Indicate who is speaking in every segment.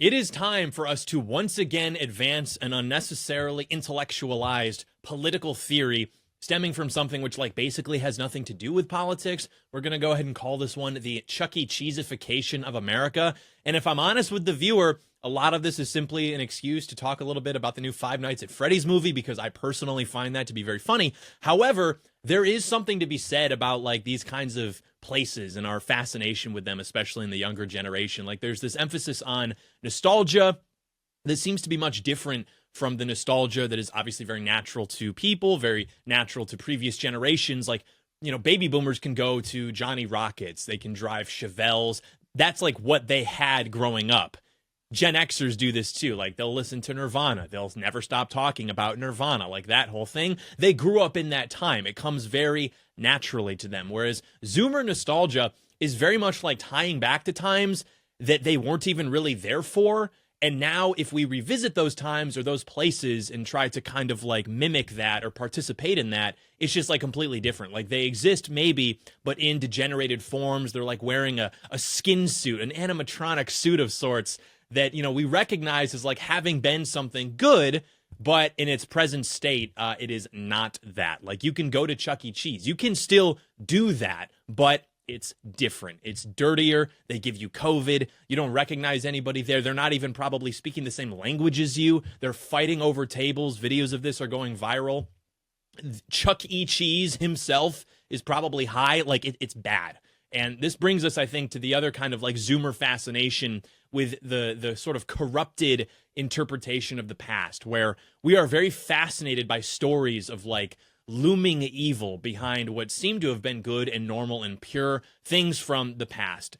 Speaker 1: It is time for us to once again advance an unnecessarily intellectualized political theory stemming from something which basically has nothing to do with politics. We're going to go ahead and call this one the Cheese-ification of America. And if I'm honest with the viewer, a lot of this is simply an excuse to talk a little bit about the new Five Nights at Freddy's movie, because I personally find that to be very funny. However, there is something to be said about these kinds of places and our fascination with them, especially in the younger generation. There's this emphasis on nostalgia that seems to be much different from the nostalgia that is obviously very natural to people, very natural to previous generations. Baby boomers can go to Johnny Rockets, they can drive Chevelles. That's what they had growing up. Gen Xers do this too. They'll listen to Nirvana. They'll never stop talking about Nirvana. That whole thing. They grew up in that time. It comes very naturally to them. Whereas Zoomer nostalgia is very much tying back to times that they weren't even really there for. And now if we revisit those times or those places and try to kind of mimic that or participate in that, it's just completely different. They exist maybe, but in degenerated forms. They're wearing a skin suit, an animatronic suit of sorts that, we recognize as having been something good, but in its present state, it is not that. You can go to Chuck E. Cheese. You can still do that, but it's different. It's dirtier. They give you COVID. You don't recognize anybody there. They're not even probably speaking the same language as you. They're fighting over tables. Videos of this are going viral. Chuck E. Cheese himself is probably high. It's bad. And this brings us, I think, to the other kind of Zoomer fascination with the sort of corrupted interpretation of the past, where we are very fascinated by stories of looming evil behind what seemed to have been good and normal and pure things from the past.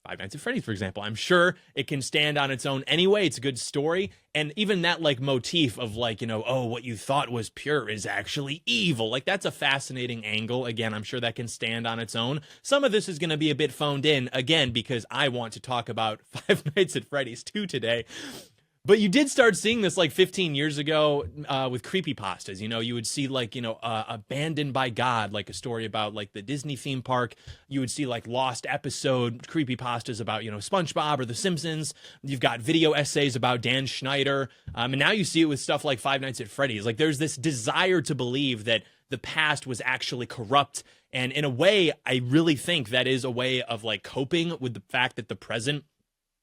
Speaker 1: Five Nights at Freddy's, for example. I'm sure it can stand on its own anyway. It's a good story. And even that motif of oh, what you thought was pure is actually evil. That's a fascinating angle. Again, I'm sure that can stand on its own. Some of this is going to be a bit phoned in, again, because I want to talk about Five Nights at Freddy's 2 today. But you did start seeing this 15 years ago with creepypastas. You would see Abandoned by God, a story about the Disney theme park. You would see lost episode creepypastas about SpongeBob or The Simpsons. You've got video essays about Dan Schneider. And now you see it with stuff like Five Nights at Freddy's. There's this desire to believe that the past was actually corrupt. And in a way, I really think that is a way of coping with the fact that the present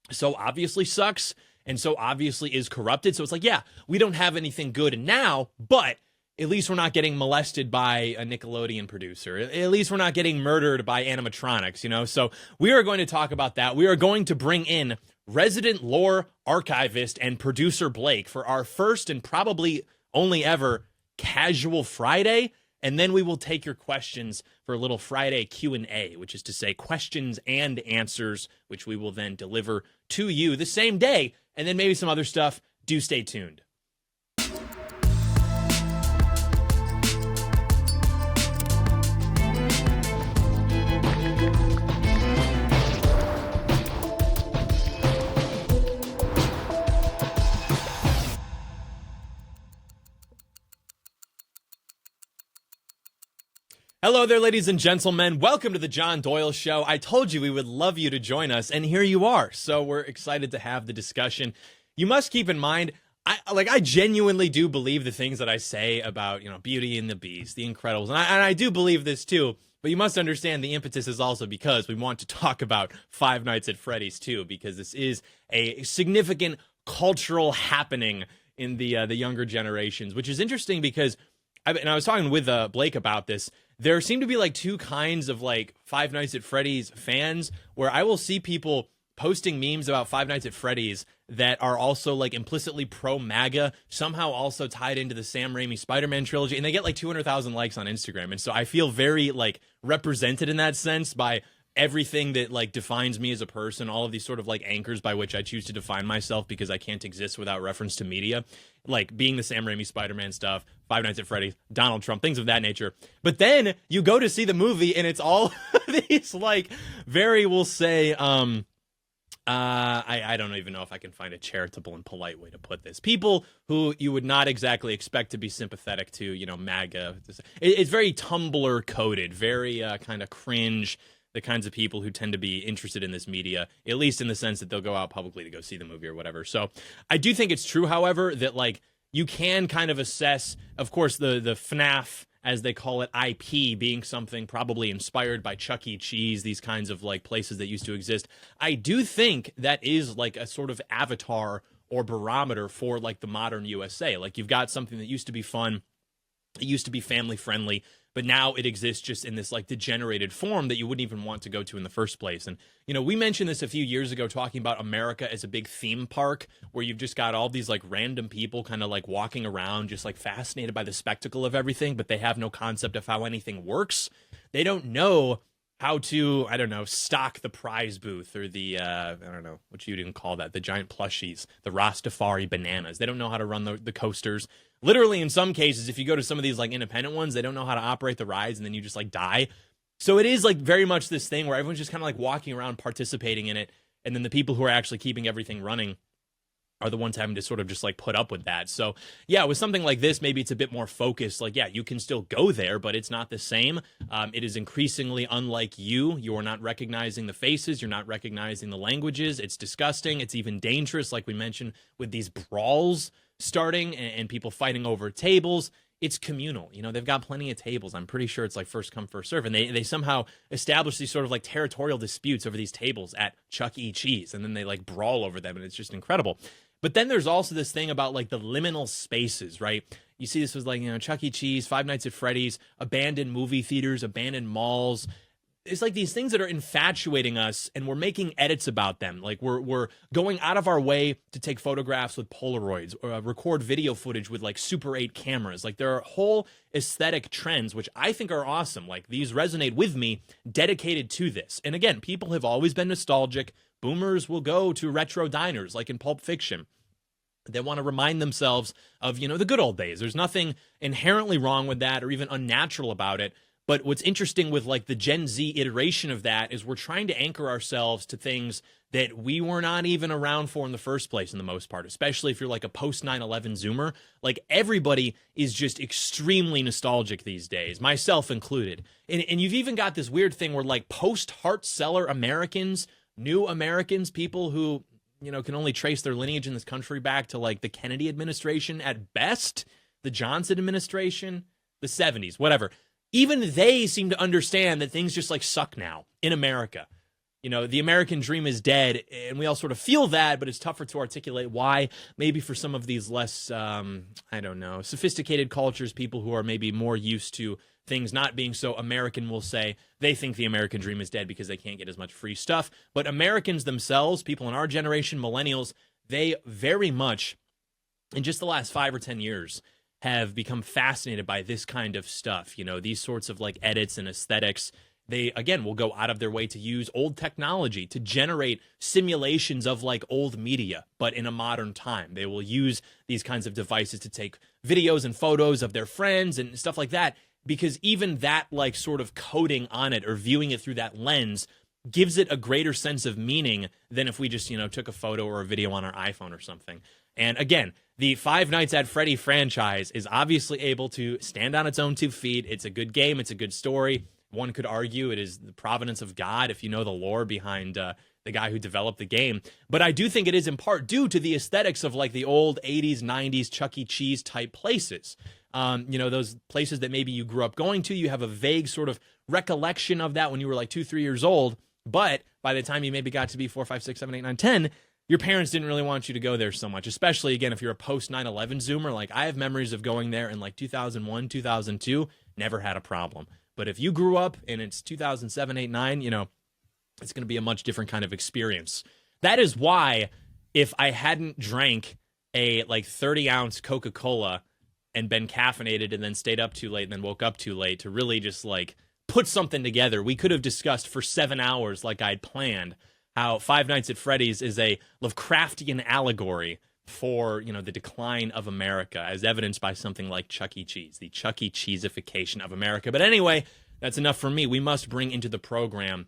Speaker 1: so obviously sucks and so obviously is corrupted. So it's yeah, we don't have anything good now, but at least we're not getting molested by a Nickelodeon producer. At least we're not getting murdered by animatronics, So we are going to talk about that. We are going to bring in resident lore archivist and producer Blake for our first and probably only ever Casual Friday. And then we will take your questions for a little Friday Q&A, which is to say questions and answers, which we will then deliver to you the same day. And then maybe some other stuff. Do stay tuned. Hello there, ladies and gentlemen. Welcome to the John Doyle Show. I told you we would love you to join us, and here you are. So we're excited to have the discussion. You must keep in mind, I genuinely do believe the things that I say about, Beauty and the Beast, The Incredibles, and I do believe this too. But you must understand the impetus is also because we want to talk about Five Nights at Freddy's too, because this is a significant cultural happening in the younger generations, which is interesting because, I was talking with Blake about this. There seem to be two kinds of Five Nights at Freddy's fans, where I will see people posting memes about Five Nights at Freddy's that are also implicitly pro MAGA, somehow also tied into the Sam Raimi Spider-Man trilogy, and they get 200,000 likes on Instagram. And so I feel very represented in that sense by everything that defines me as a person, all of these sort of anchors by which I choose to define myself, because I can't exist without reference to media, being the Sam Raimi Spider-Man stuff, Five Nights at Freddy's, Donald Trump, things of that nature. But then you go to see the movie and it's all these very, we'll say, I don't even know if I can find a charitable and polite way to put this. People who you would not exactly expect to be sympathetic to, MAGA. It's very Tumblr coded, very kind of cringe, the kinds of people who tend to be interested in this media, at least in the sense that they'll go out publicly to go see the movie or whatever. So I do think it's true, however, that like you can kind of assess, of course, the FNAF, as they call it, IP being something probably inspired by Chuck E. Cheese, these kinds of like places that used to exist. I do think that is like a sort of avatar or barometer for like the modern USA. Like you've got something that used to be fun, it used to be family friendly, but now it exists just in this like degenerated form that you wouldn't even want to go to in the first place. And, you know, we mentioned this a few years ago talking about America as a big theme park where you've just got all these like random people kind of like walking around just like fascinated by the spectacle of everything, but they have no concept of how anything works. They don't know how to, I don't know, stock the prize booth or the, I don't know what you didn't call that, the giant plushies, the Rastafari bananas. They don't know how to run the coasters. Literally, in some cases, if you go to some of these like independent ones, they don't know how to operate the rides and then you just like die. So it is like very much this thing where everyone's just kind of like walking around participating in it. And then the people who are actually keeping everything running are the ones having to sort of just like put up with that. So yeah, with something like this, maybe it's a bit more focused. Like, yeah, you can still go there, but it's not the same. It is increasingly unlike you. You are not recognizing the faces. You're not recognizing the languages. It's disgusting. It's even dangerous, like we mentioned, with these brawls starting and people fighting over tables. It's communal. You know, they've got plenty of tables. I'm pretty sure it's like first come, first serve. And they somehow establish these sort of like territorial disputes over these tables at Chuck E. Cheese. And then they like brawl over them. And it's just incredible. But then there's also this thing about like the liminal spaces, right? You see this was like, you know, Chuck E. Cheese, Five Nights at Freddy's, abandoned movie theaters, abandoned malls. It's like these things that are infatuating us and we're making edits about them. Like we're going out of our way to take photographs with Polaroids or record video footage with like Super 8 cameras. Like there are whole aesthetic trends, which I think are awesome. Like these resonate with me, dedicated to this. And again, people have always been nostalgic. Boomers will go to retro diners like in Pulp Fiction. They want to remind themselves of, you know, the good old days. There's nothing inherently wrong with that or even unnatural about it. But what's interesting with like the Gen Z iteration of that is we're trying to anchor ourselves to things that we were not even around for in the first place in the most part, especially if you're like a post 9/11 Zoomer. Like everybody is just extremely nostalgic these days, myself included. And you've even got this weird thing where like post-Hart Celler Americans, new Americans, people who, you know, can only trace their lineage in this country back to like the Kennedy administration at best, the Johnson administration, the 70s, whatever. Even they seem to understand that things just like suck now in America. You know, the American dream is dead, and we all sort of feel that, but it's tougher to articulate why. Maybe for some of these less, I don't know, sophisticated cultures, people who are maybe more used to things not being so American will say they think the American dream is dead because they can't get as much free stuff. But Americans themselves, people in our generation, millennials, they very much, in just the last 5 or 10 years, have become fascinated by this kind of stuff. You know, these sorts of like edits and aesthetics. They, again, will go out of their way to use old technology to generate simulations of like old media, but in a modern time. They will use these kinds of devices to take videos and photos of their friends and stuff like that, because even that like sort of coding on it or viewing it through that lens gives it a greater sense of meaning than if we just, you know, took a photo or a video on our iPhone or something. And again, the Five Nights at Freddy franchise is obviously able to stand on its own 2 feet. It's a good game. It's a good story. One could argue it is the providence of God if you know the lore behind the guy who developed the game. But I do think it is in part due to the aesthetics of like the old 80s, 90s Chuck E. Cheese type places. You know, those places that maybe you grew up going to. You have a vague sort of recollection of that when you were like 2, 3 years old. But by the time you maybe got to be 4, 5, 6, 7, 8, 9, 10, your parents didn't really want you to go there so much, especially, again, if you're a post 9/11 Zoomer. Like, I have memories of going there in like 2001, 2002, never had a problem. But if you grew up and it's 2007, 8, 9, you know, it's going to be a much different kind of experience. That is why if I hadn't drank a like 30-ounce Coca-Cola and been caffeinated and then stayed up too late and then woke up too late to really just like put something together, we could have discussed for 7 hours like I'd planned how Five Nights at Freddy's is a Lovecraftian allegory for, you know, the decline of America, as evidenced by something like Chuck E. Cheese, the Chuck E. Cheese-ification of America. But anyway, that's enough for me. We must bring into the program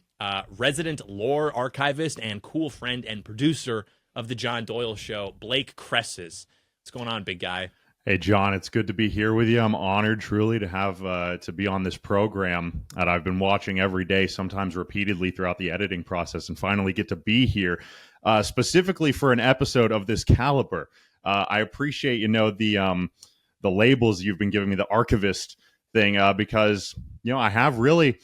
Speaker 1: resident lore archivist and cool friend and producer of the John Doyle Show, Blake Cresses. What's going on, big guy?
Speaker 2: Hey, John, it's good to be here with you. I'm honored truly to have to be on this program that I've been watching every day, sometimes repeatedly throughout the editing process, and finally get to be here specifically for an episode of this caliber. I appreciate, the labels you've been giving me, the archivist thing, because I have really.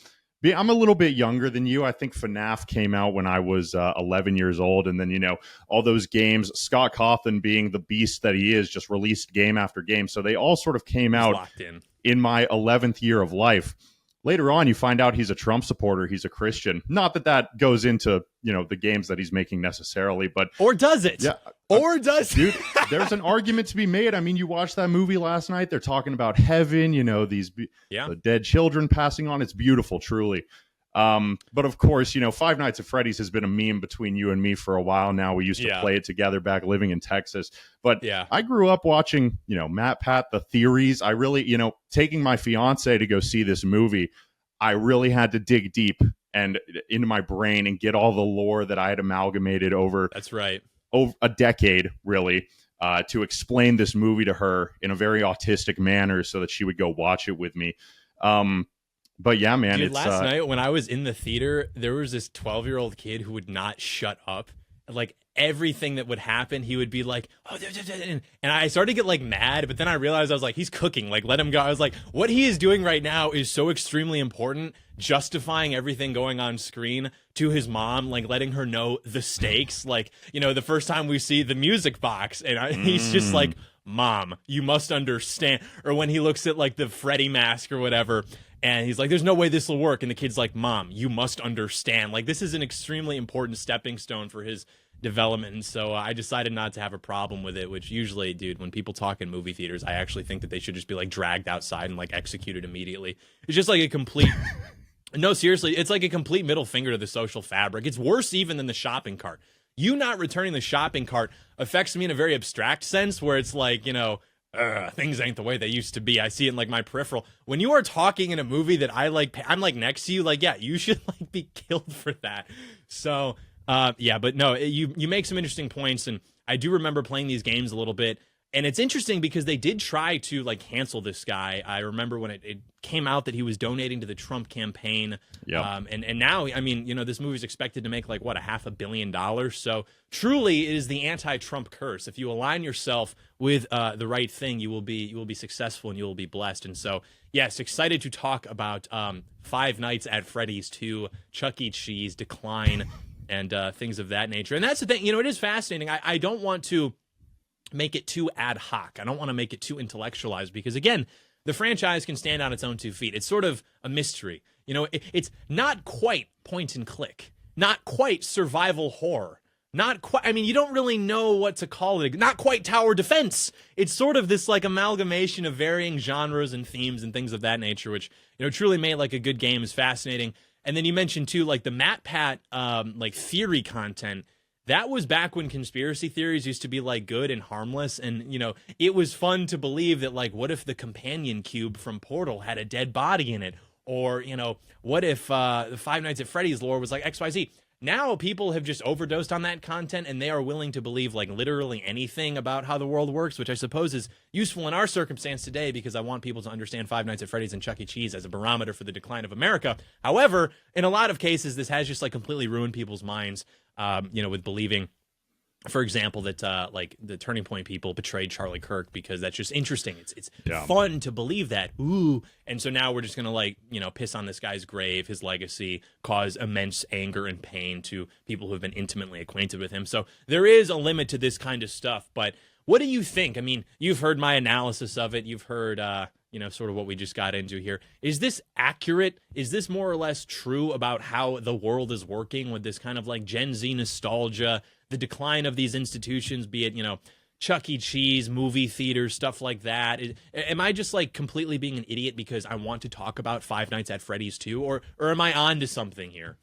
Speaker 2: I'm a little bit younger than you. I think FNAF came out when I was 11 years old. And then, all those games, Scott Cawthon being the beast that he is, just released game after game. So they all sort of came
Speaker 1: He's
Speaker 2: out
Speaker 1: locked
Speaker 2: in my 11th year of life. Later on, you find out he's a Trump supporter. He's a Christian. Not that that goes into, the games that he's making necessarily, but...
Speaker 1: Or does it?
Speaker 2: Yeah.
Speaker 1: Or does
Speaker 2: Dude, there's an argument to be made. I mean, you watched that movie last night. They're talking about heaven, the dead children passing on. It's beautiful, truly. But of course, Five Nights at Freddy's has been a meme between you and me for a while now. We used to play it together back living in Texas. But I grew up watching, Matt Pat, the theories. I really, taking my fiance to go see this movie, I really had to dig deep and into my brain and get all the lore that I had amalgamated over.
Speaker 1: That's right.
Speaker 2: Over a decade, really, to explain this movie to her in a very autistic manner so that she would go watch it with me. But yeah, man.
Speaker 1: Dude, last night when I was in the theater, there was this 12-year-old kid who would not shut up. Like everything that would happen, he would be like, "Oh," and I started to get like mad, but then I realized I was like, he's cooking. Like, let him go. I was like, what he is doing right now is so extremely important, justifying everything going on screen to his mom, like letting her know the stakes. Like, the first time we see the music box, and he's just like, "Mom, you must understand." Or when he looks at like the Freddy mask or whatever, and he's like, "There's no way this will work." And the kid's like, "Mom, you must understand." Like, this is an extremely important stepping stone for his development. And so I decided not to have a problem with it, which usually, dude, when people talk in movie theaters, I actually think that they should just be like dragged outside and like executed immediately. It's just like a complete... No, seriously, it's like a complete middle finger to the social fabric. It's worse even than the shopping cart. You not returning the shopping cart affects me in a very abstract sense where it's like, things ain't the way they used to be. I see it in like my peripheral. When you are talking in a movie that I'm like next to you, like, yeah, you should like be killed for that. So, but no, you make some interesting points, and I do remember playing these games a little bit. And it's interesting because they did try to like cancel this guy. I remember when it came out that he was donating to the Trump campaign.
Speaker 2: Yep.
Speaker 1: And now, I mean, this movie is expected to make like what, $500 million. So truly, it is the anti-Trump curse. If you align yourself with the right thing, you will be successful and you will be blessed. And so, yes, excited to talk about Five Nights at Freddy's 2, Chuck E. Cheese, Decline, and things of that nature. And that's the thing. It is fascinating. I don't want to make it too ad hoc. I don't want to make it too intellectualized because, again, the franchise can stand on its own 2 feet. It's sort of a mystery. It's not quite point and click, not quite survival horror, not quite. I mean, you don't really know what to call it. Not quite tower defense. It's sort of this like amalgamation of varying genres and themes and things of that nature, which, truly made like a good game is fascinating. And then you mentioned too, like the Matt Pat, like theory content. That was back when conspiracy theories used to be like good and harmless. And, it was fun to believe that like, what if the companion cube from Portal had a dead body in it? Or, what if the Five Nights at Freddy's lore was like XYZ? Now people have just overdosed on that content and they are willing to believe like literally anything about how the world works, which I suppose is useful in our circumstance today because I want people to understand Five Nights at Freddy's and Chuck E. Cheese as a barometer for the decline of America. However, in a lot of cases, this has just like completely ruined people's minds. With believing, for example, that like the Turning Point people betrayed Charlie Kirk because that's just interesting. It's fun to believe that. Ooh. And so now we're just going to like, piss on this guy's grave, his legacy, cause immense anger and pain to people who have been intimately acquainted with him. So there is a limit to this kind of stuff. But what do you think? I mean, you've heard my analysis of it. You've heard, sort of what we just got into here. Is this accurate? Is this more or less true about how the world is working with this kind of like Gen Z nostalgia, the decline of these institutions, be it, Chuck E. Cheese, movie theaters, stuff like that? Am I just like completely being an idiot because I want to talk about Five Nights at Freddy's 2, or am I on to something here?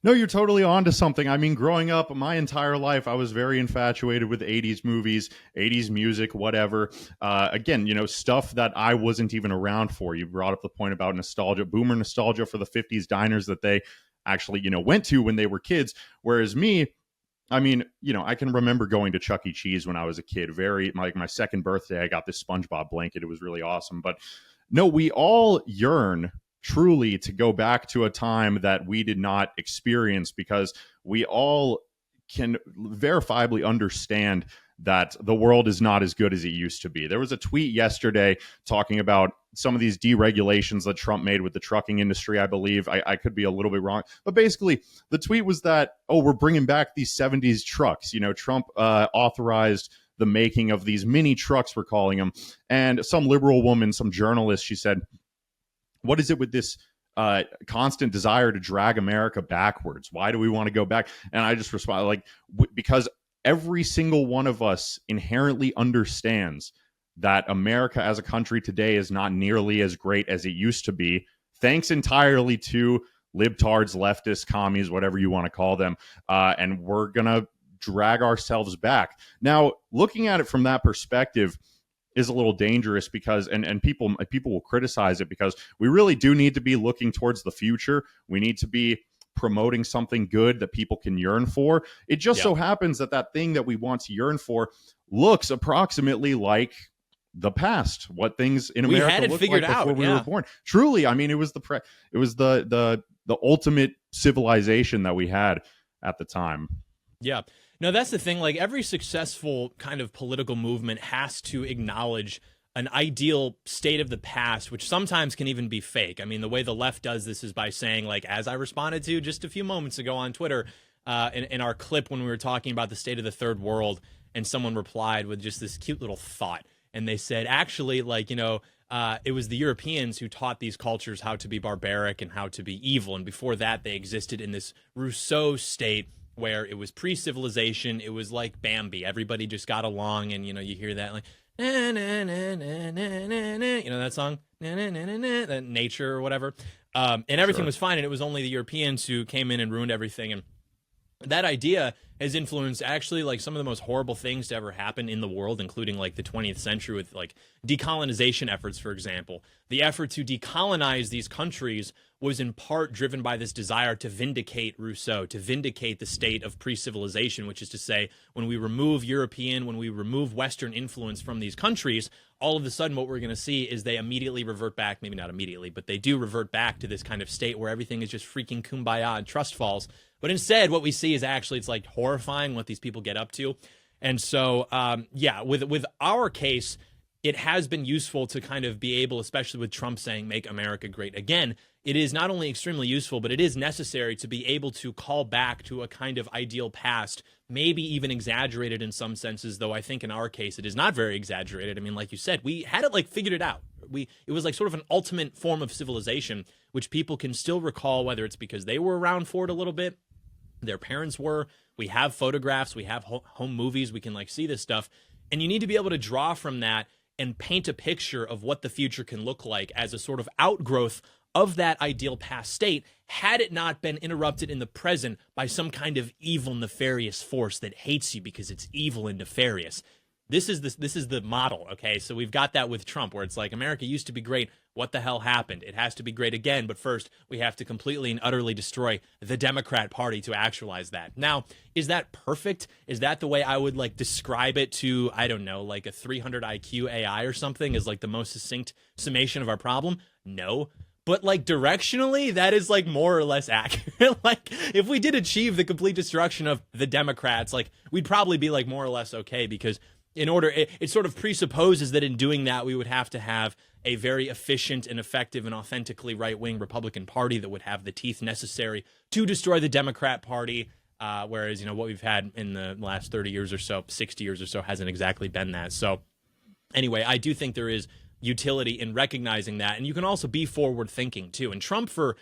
Speaker 2: No, you're totally on to something. I mean, growing up, my entire life, I was very infatuated with 80s movies, 80s music, whatever. Again, stuff that I wasn't even around for. You brought up the point about nostalgia, boomer nostalgia for the 50s diners that they actually, went to when they were kids. Whereas me, I mean, I can remember going to Chuck E. Cheese when I was a kid. Very, like, my second birthday, I got this SpongeBob blanket. It was really awesome. But no, we all yearn truly to go back to a time that we did not experience, because we all can verifiably understand that the world is not as good as it used to be. There was a tweet yesterday talking about some of these deregulations that Trump made with the trucking industry, I believe. I could be a little bit wrong. But basically, the tweet was that, oh, we're bringing back these 70s trucks. Trump authorized the making of these mini trucks, we're calling them. And some liberal woman, some journalist, she said, what is it with this constant desire to drag America backwards? Why do we want to go back? And I just responded, like, because every single one of us inherently understands that America as a country today is not nearly as great as it used to be, thanks entirely to libtards, leftists, commies, whatever you want to call them. And we're going to drag ourselves back. Now, looking at it from that perspective is a little dangerous, because and people will criticize it, because we really do need to be looking towards the future. We need to be promoting something good that people can yearn for. It just so happens that thing that we want to yearn for looks approximately like the past, what things in America
Speaker 1: had it
Speaker 2: looked
Speaker 1: figured
Speaker 2: like
Speaker 1: out
Speaker 2: before we were born. Truly, I mean, it was the ultimate civilization that we had at the time.
Speaker 1: Yeah. No, that's the thing. Like, every successful kind of political movement has to acknowledge an ideal state of the past, which sometimes can even be fake. I mean, the way the left does this is by saying, like, as I responded to just a few moments ago on Twitter, in our clip when we were talking about the state of the third world, and someone replied with just this cute little thought. And they said, actually, like, it was the Europeans who taught these cultures how to be barbaric and how to be evil. And before that, they existed in this Rousseau state where it was pre-civilization. It was like Bambi. Everybody just got along. And, you hear that, like, na, na, na, na, na, na, na, that song, na, na, na, na, na, that nature or whatever. And everything was fine. And it was only the Europeans who came in and ruined everything. And that idea has influenced actually like some of the most horrible things to ever happen in the world, including like the 20th century with like decolonization efforts, for example. The effort to decolonize these countries was in part driven by this desire to vindicate Rousseau, to vindicate the state of pre-civilization, which is to say, when we remove European, when we remove Western influence from these countries, all of a sudden what we're going to see is they immediately revert back, maybe not immediately, but they do revert back to this kind of state where everything is just freaking kumbaya and trust falls. But instead, what we see is actually it's like horrifying what these people get up to. And so, with our case, it has been useful to kind of be able, especially with Trump saying, make America great again. It is not only extremely useful, but it is necessary to be able to call back to a kind of ideal past, maybe even exaggerated in some senses, though I think in our case it is not very exaggerated. I mean, like you said, we had it like figured it out. It was like sort of an ultimate form of civilization, which people can still recall, whether it's because they were around for it a little bit, their parents were, we have photographs, we have home movies, we can like see this stuff. And you need to be able to draw from that and paint a picture of what the future can look like as a sort of outgrowth of that ideal past state, had it not been interrupted in the present by some kind of evil, nefarious force that hates you because it's evil and nefarious. This is the model, okay? So we've got that with Trump, where it's like, America used to be great. What the hell happened? It has to be great again, but first we have to completely and utterly destroy the Democrat Party to actualize that. Now, is that perfect? Is that the way I would like describe it to, I don't know, like a 300 IQ AI or something, is like the most succinct summation of our problem? No. But like directionally, that is like more or less accurate. Like if we did achieve the complete destruction of the Democrats, like we'd probably be like more or less okay, because in order, it sort of presupposes that in doing that, we would have to have a very efficient and effective and authentically right-wing Republican Party that would have the teeth necessary to destroy the Democrat Party. Whereas, what we've had in the last 30 years or so, 60 years or so, hasn't exactly been that. So anyway, I do think there is utility in recognizing that. And you can also be forward thinking too. And Trump, for,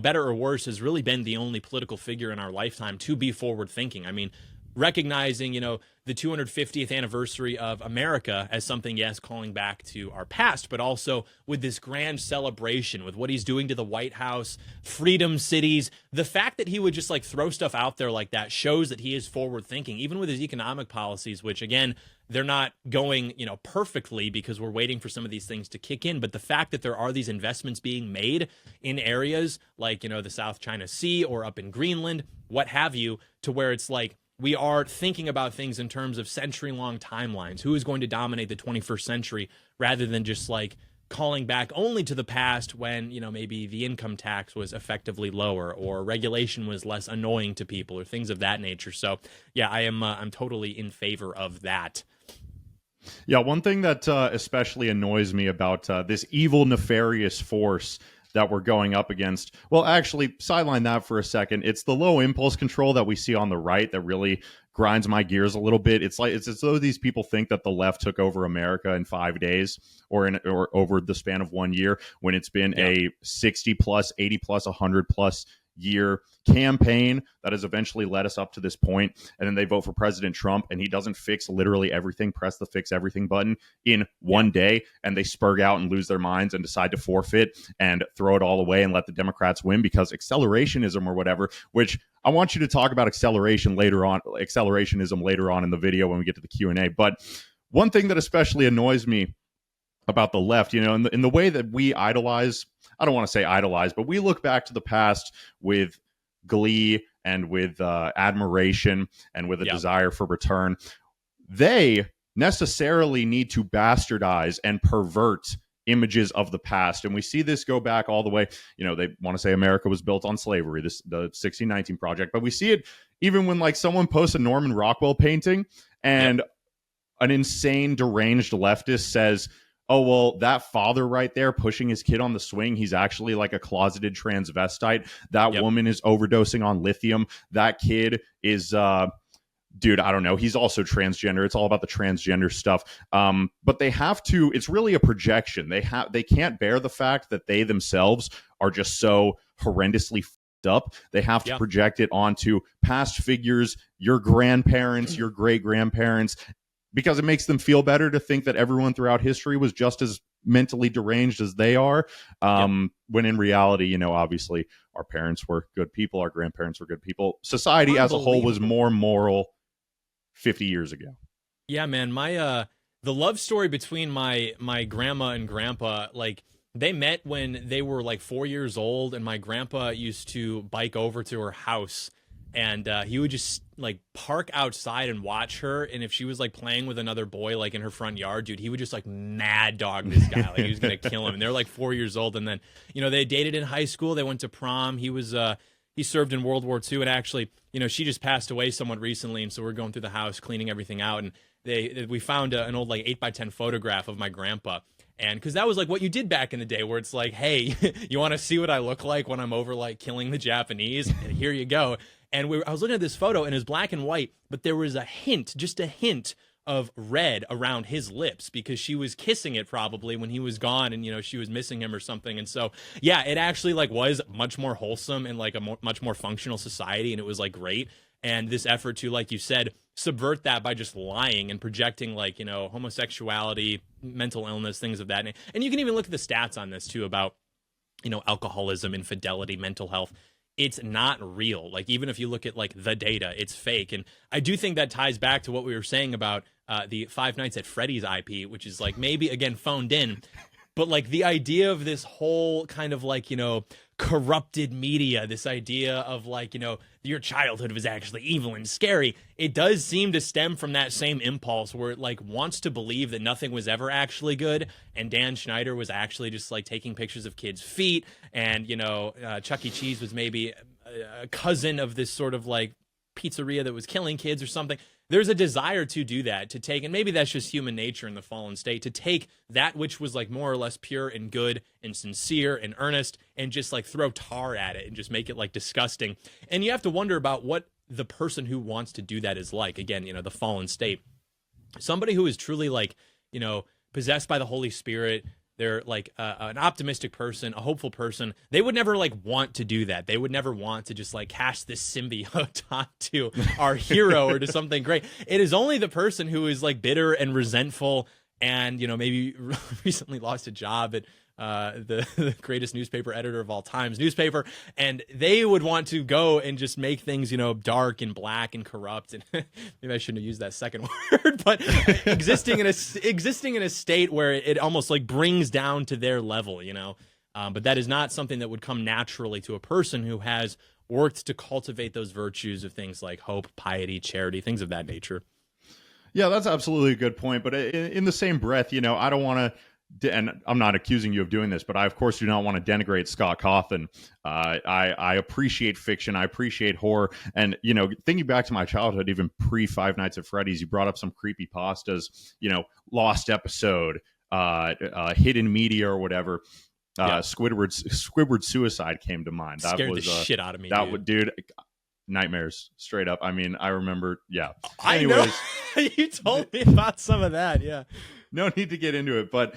Speaker 1: better or worse, has really been the only political figure in our lifetime to be forward thinking. I mean, recognizing, the 250th anniversary of America as something, yes, calling back to our past, but also with this grand celebration, with what he's doing to the White House, freedom cities. The fact that he would just like throw stuff out there like that shows that he is forward thinking, even with his economic policies, which again, they're not going, perfectly because we're waiting for some of these things to kick in. But the fact that there are these investments being made in areas like, the South China Sea or up in Greenland, what have you, to where it's like, we are thinking about things in terms of century-long timelines. Who is going to dominate the 21st century, rather than just like calling back only to the past when, maybe the income tax was effectively lower or regulation was less annoying to people or things of that nature. So yeah, I'm totally in favor of that.
Speaker 2: Yeah, one thing that especially annoys me about this evil, nefarious force that we're going up against, well, actually, sideline that for a second. It's the low impulse control that we see on the right that really grinds my gears a little bit. It's as though these people think that the left took over America in 5 days or over the span of 1 year, when it's been a 60 plus, 80 plus, 100 plus year campaign that has eventually led us up to this point. And then they vote for President Trump, and he doesn't fix literally everything, press the fix everything button in one day, and they spurg out and lose their minds and decide to forfeit and throw it all away and let the Democrats win because accelerationism or whatever, which I want you to talk about accelerationism later on in the video when we get to the Q&A. But one thing that especially annoys me about the left, in the way that we idolize, I don't want to say idolize, but we look back to the past with glee and with admiration and with a desire for return. They necessarily need to bastardize and pervert images of the past. And we see this go back all the way. They want to say America was built on slavery, the 1619 Project. But we see it even when like someone posts a Norman Rockwell painting and an insane, deranged leftist says, oh, well, that father right there pushing his kid on the swing, he's actually like a closeted transvestite. That woman is overdosing on lithium. That kid is, dude, I don't know. He's also transgender. It's all about the transgender stuff. But they have to, it's really a projection. They can't bear the fact that they themselves are just so horrendously f***ed up. They have to project it onto past figures, your grandparents, your great-grandparents, because it makes them feel better to think that everyone throughout history was just as mentally deranged as they are. When in reality, obviously our parents were good people, our grandparents were good people. Society as a whole was more moral 50 years ago.
Speaker 1: Yeah, man. My the love story between my grandma and grandpa, like they met when they were like 4 years old, and my grandpa used to bike over to her house. And he would just like park outside and watch her. And if she was like playing with another boy, like in her front yard, dude, he would just like mad dog this guy. Like he was going to kill him. And they're like 4 years old. And then, they dated in high school. They went to prom. He served in World War II. And actually, she just passed away somewhat recently. And so we're going through the house, cleaning everything out. And we found an old like 8x10 photograph of my grandpa. And because that was like what you did back in the day, where it's like, hey, you want to see what I look like when I'm over like killing the Japanese? And here you go. And I was looking at this photo, and it was black and white, but there was just a hint of red around his lips because she was kissing it probably when he was gone, and she was missing him or something. And so yeah, it actually like was much more wholesome and like a much more functional society, and it was like great. And this effort to, like you said, subvert that by just lying and projecting like homosexuality, mental illness, things of that nature. And you can even look at the stats on this too about alcoholism, infidelity, mental health. It's not real. Like, even if you look at like the data, it's fake. And I do think that ties back to what we were saying about the Five Nights at Freddy's IP, which is like maybe again phoned in, but like the idea of this whole kind of like, corrupted media, this idea of like, your childhood was actually evil and scary. It does seem to stem from that same impulse where it like wants to believe that nothing was ever actually good. And Dan Schneider was actually just like taking pictures of kids' feet. And, Chuck E. Cheese was maybe a cousin of this sort of like pizzeria that was killing kids or something. There's a desire to do that, to take, and maybe that's just human nature in the fallen state, to take that which was like more or less pure and good and sincere and earnest and just like throw tar at it and just make it like disgusting. And you have to wonder about what the person who wants to do that is like. Again, the fallen state. Somebody who is truly like, possessed by the Holy Spirit. They're like an optimistic person, a hopeful person. They would never like want to do that. They would never want to just like cast this symbiote onto our hero or to something great. It is only the person who is like bitter and resentful and, maybe recently lost a job at the greatest newspaper editor of all time's newspaper, and they would want to go and just make things, dark and black and corrupt. And maybe I shouldn't have used that second word, but existing in a state where it almost like brings down to their level, but that is not something that would come naturally to a person who has worked to cultivate those virtues of things like hope, piety, charity, things of that nature.
Speaker 2: Yeah, that's absolutely a good point. But in the same breath, I don't want to, and I'm not accusing you of doing this, but I, of course, do not want to denigrate Scott Cawthon. I appreciate fiction. I appreciate horror. And, thinking back to my childhood, even pre Five Nights at Freddy's, you brought up some creepy pastas, Lost Episode, Hidden Media or whatever. Squidward Suicide came to mind. That
Speaker 1: scared
Speaker 2: was
Speaker 1: the shit out of me.
Speaker 2: Dude, nightmares, straight up. I mean, I remember. Yeah.
Speaker 1: I know. You told me about some of that. Yeah.
Speaker 2: No need to get into it, but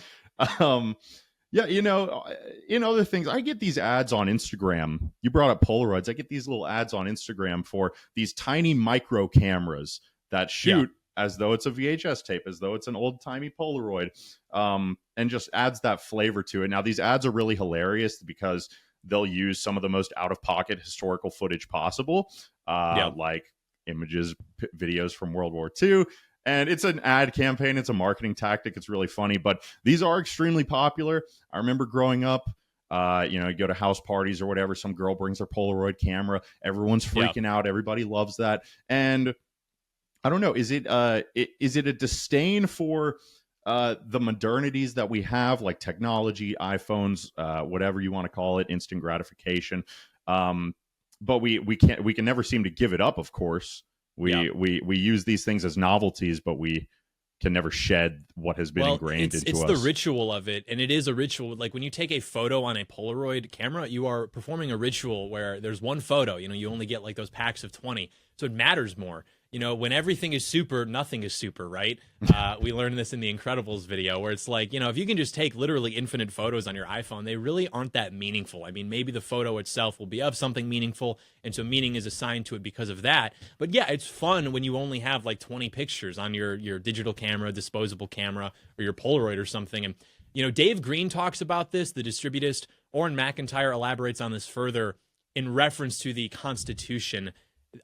Speaker 2: yeah, in other things, I get these ads on Instagram. You brought up Polaroids. I get these little ads on Instagram for these tiny micro cameras that shoot as though it's a VHS tape, as though it's an old timey Polaroid, and just adds that flavor to it. Now, these ads are really hilarious because they'll use some of the most out of pocket historical footage possible, like images, videos from World War II. And it's an ad campaign. It's a marketing tactic. It's really funny, but these are extremely popular. I remember growing up, you go to house parties or whatever. Some girl brings her Polaroid camera. Everyone's freaking out. Everybody loves that. And I don't know, is it a disdain for the modernities that we have, like technology, iPhones, whatever you want to call it, instant gratification? But we can never seem to give it up. Of course, we use these things as novelties, but we can never shed what has been ingrained into us.
Speaker 1: It's the ritual of it, and it is a ritual. Like when you take a photo on a Polaroid camera, you are performing a ritual where there's one photo. You only get like those packs of 20, so it matters more. When everything is super, nothing is super, right? We learned this in the Incredibles video where it's like, if you can just take literally infinite photos on your iPhone, they really aren't that meaningful. I mean, maybe the photo itself will be of something meaningful, and so meaning is assigned to it because of that. But yeah, it's fun when you only have like 20 pictures on your digital camera, disposable camera, or your Polaroid or something. And, Dave Green talks about this, the distributist. Orrin McIntyre elaborates on this further in reference to the Constitution.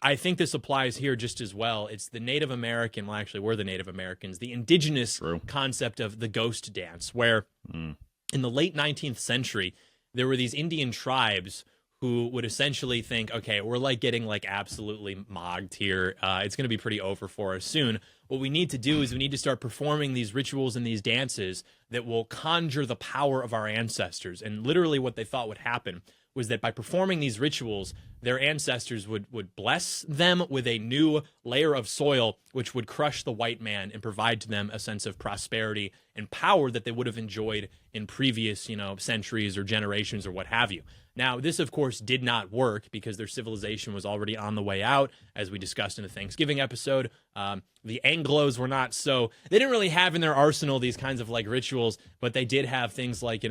Speaker 1: I think this applies here just as well. It's the Native American, well, actually, we're the Native Americans, the indigenous concept of the ghost dance, where in the late 19th century, there were these Indian tribes who would essentially think, okay, we're like getting like absolutely mogged here. It's going to be pretty over for us soon. What we need to do is we need to start performing these rituals and these dances that will conjure the power of our ancestors. And literally what they thought would happen was that by performing these rituals, their ancestors would bless them with a new layer of soil, which would crush the white man and provide to them a sense of prosperity and power that they would have enjoyed in previous, centuries or generations or what have you. Now, this, of course, did not work because their civilization was already on the way out, as we discussed in the Thanksgiving episode. The Anglos were not so... They didn't really have in their arsenal these kinds of, like, rituals, but they did have things like,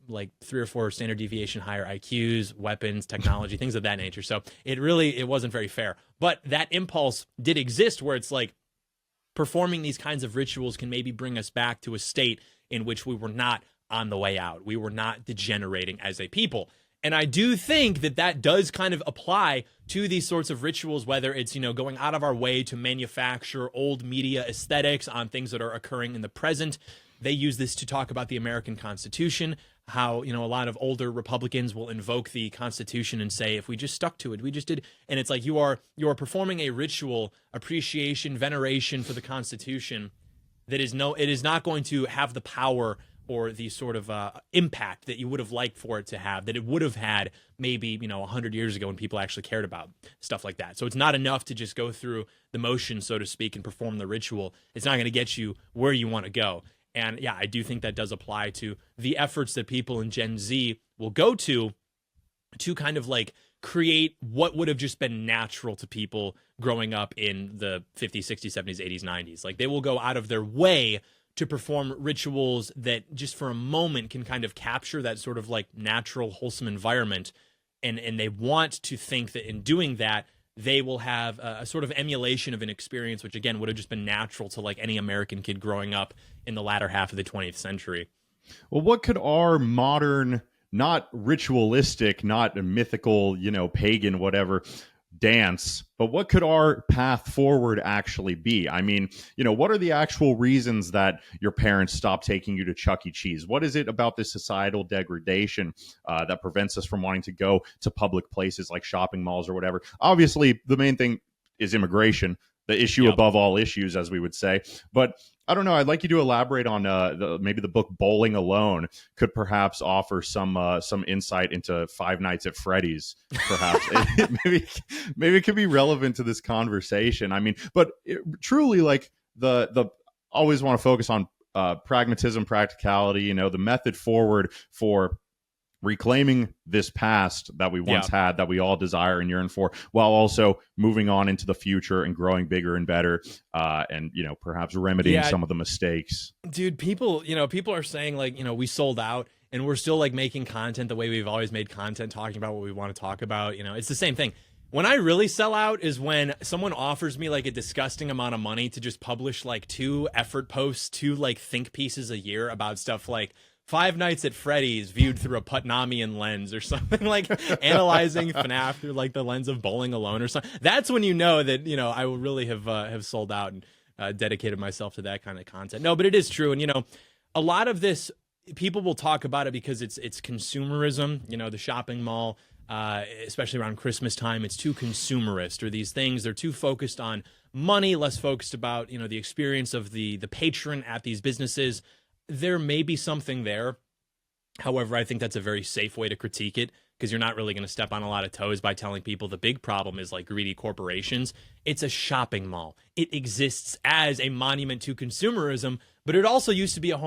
Speaker 1: like 3 or 4 standard deviation higher IQs, weapons, technology, things of that nature. So it wasn't very fair. But that impulse did exist where it's like performing these kinds of rituals can maybe bring us back to a state in which we were not on the way out. We were not degenerating as a people. And I do think that does kind of apply to these sorts of rituals, whether it's, going out of our way to manufacture old media aesthetics on things that are occurring in the present. They use this to talk about the American Constitution, how, a lot of older Republicans will invoke the Constitution and say, if we just stuck to it, we just did. And it's like you are performing a ritual, appreciation, veneration for the Constitution that it is not going to have the power or the sort of impact that you would have liked for it to have, that it would have had maybe, 100 years ago when people actually cared about stuff like that. So it's not enough to just go through the motion, so to speak, and perform the ritual. It's not going to get you where you want to go. And yeah, I do think that does apply to the efforts that people in Gen Z will go to kind of like create what would have just been natural to people growing up in the 50s, 60s, 70s, 80s, 90s. Like they will go out of their way to perform rituals that just for a moment can kind of capture that sort of like natural, wholesome environment. And they want to think that in doing that, they will have a sort of emulation of an experience, which again would have just been natural to like any American kid growing up in the latter half of the 20th century.
Speaker 2: Well, what could our modern, not ritualistic, not mythical, pagan, whatever, dance, but what could our path forward actually be? I mean, what are the actual reasons that your parents stopped taking you to Chuck E. Cheese? What is it about this societal degradation that prevents us from wanting to go to public places like shopping malls or whatever? Obviously, the main thing is immigration, the issue above all issues, as we would say. But I don't know. I'd like you to elaborate on maybe the book Bowling Alone could perhaps offer some insight into Five Nights at Freddy's. Perhaps maybe it could be relevant to this conversation. I mean, but truly, like the always want to focus on pragmatism, practicality. The method forward for reclaiming this past that we once had, that we all desire and yearn for, while also moving on into the future and growing bigger and better, and perhaps remedying some of the mistakes.
Speaker 1: Dude, people are saying like, we sold out and we're still like making content the way we've always made content, talking about what we want to talk about. It's the same thing. When I really sell out is when someone offers me like a disgusting amount of money to just publish like 2 effort posts, 2 like think pieces a year about stuff like Five Nights at Freddy's viewed through a Putnamian lens, or something, like analyzing FNAF through like the lens of Bowling Alone or something. That's when you know that I will really have sold out and dedicated myself to that kind of content. No, but it is true, and a lot of this, people will talk about it because it's consumerism. The shopping mall, especially around Christmas time, it's too consumerist, or these things, they're too focused on money, less focused about the experience of the patron at these businesses. There may be something there. However, I think that's a very safe way to critique it, because you're not really going to step on a lot of toes by telling people the big problem is like greedy corporations. It's a shopping mall. It exists as a monument to consumerism, but it also used to be a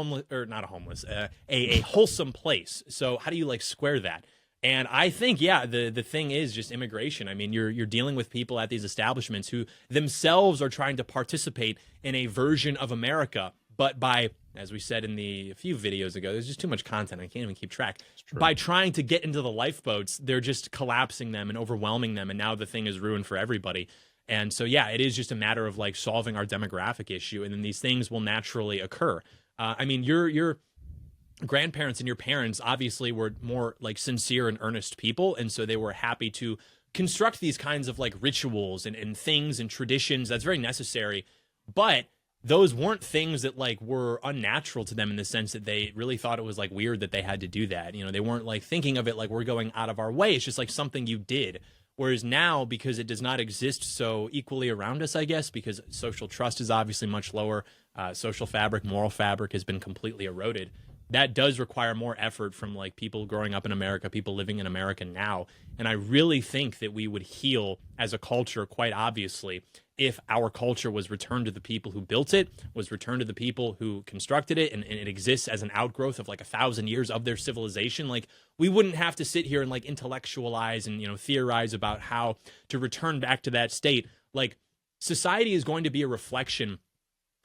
Speaker 1: wholesome place. So how do you like square that? And I think, the thing is just immigration. I mean, you're dealing with people at these establishments who themselves are trying to participate in a version of America, but by, as we said in a few videos ago, there's just too much content. I can't even keep track. By trying to get into the lifeboats, they're just collapsing them and overwhelming them. And now the thing is ruined for everybody. And so, it is just a matter of like solving our demographic issue. And then these things will naturally occur. I mean, your grandparents and your parents obviously were more like sincere and earnest people. And so they were happy to construct these kinds of like rituals and things and traditions. That's very necessary. But those weren't things that like were unnatural to them, in the sense that they really thought it was like weird that they had to do that. They weren't like thinking of it like we're going out of our way. It's just like something you did. Whereas now, because it does not exist so equally around us, I guess, because social trust is obviously much lower, social fabric, moral fabric has been completely eroded. That does require more effort from like people growing up in America, people living in America now. And I really think that we would heal as a culture, quite obviously, if our culture was returned to the people who built it, was returned to the people who constructed it, and it exists as an outgrowth of like 1,000 years of their civilization. Like, we wouldn't have to sit here and like intellectualize and theorize about how to return back to that state. Like, society is going to be a reflection